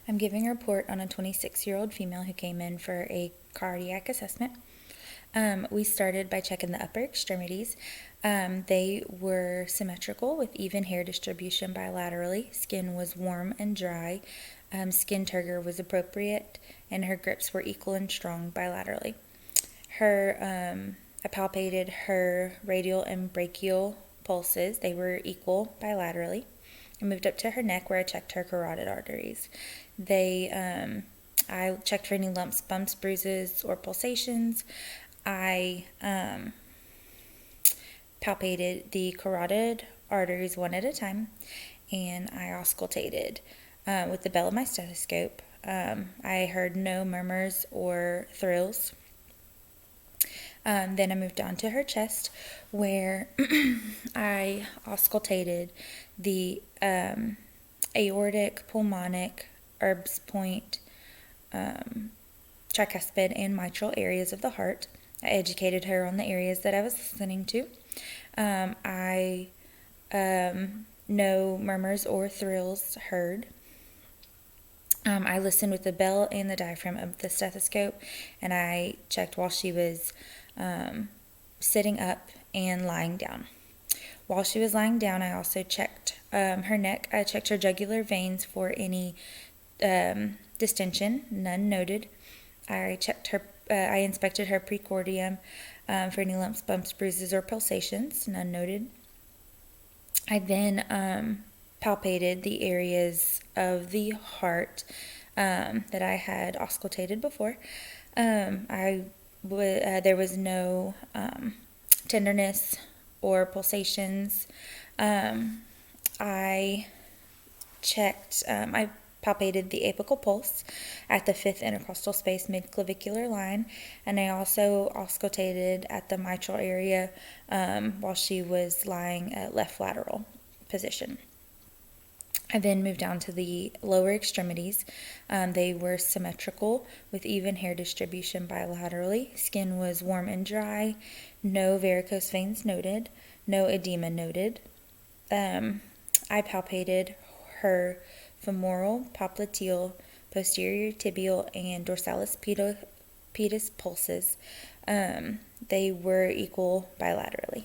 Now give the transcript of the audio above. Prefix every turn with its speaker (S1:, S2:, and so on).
S1: I'm giving a report on a 26-year-old female who came in for a cardiac assessment. We started by checking the upper extremities. They were symmetrical with even hair distribution bilaterally. Skin was warm and dry. Skin turgor was appropriate, and her grips were equal and strong bilaterally. I palpated her radial and brachial pulses. They were equal bilaterally. I moved up to her neck where I checked her carotid arteries. I checked for any lumps, bumps, bruises, or pulsations. I palpated the carotid arteries one at a time, and I auscultated with the bell of my stethoscope. I heard no murmurs or thrills. Then I moved down to her chest where I auscultated the aortic, pulmonic, Erb's point, tricuspid, and mitral areas of the heart. I educated her on the areas that I was listening to. No murmurs or thrills heard. I listened with the bell and the diaphragm of the stethoscope, and I checked while she was sitting up and lying down. While she was lying down, I also checked her neck. I checked her jugular veins for any distension, none noted. I inspected her precordium for any lumps, bumps, bruises, or pulsations, none noted. I then palpated the areas of the heart that I had auscultated before. There was no tenderness or pulsations. I palpated the apical pulse at the fifth intercostal space mid-clavicular line, and I also auscultated at the mitral area while she was lying at left lateral position. I then moved down to the lower extremities. They were symmetrical with even hair distribution bilaterally. Skin was warm and dry. No varicose veins noted. No edema noted. I palpated her femoral, popliteal, posterior tibial, and dorsalis pedis pulses. They were equal bilaterally.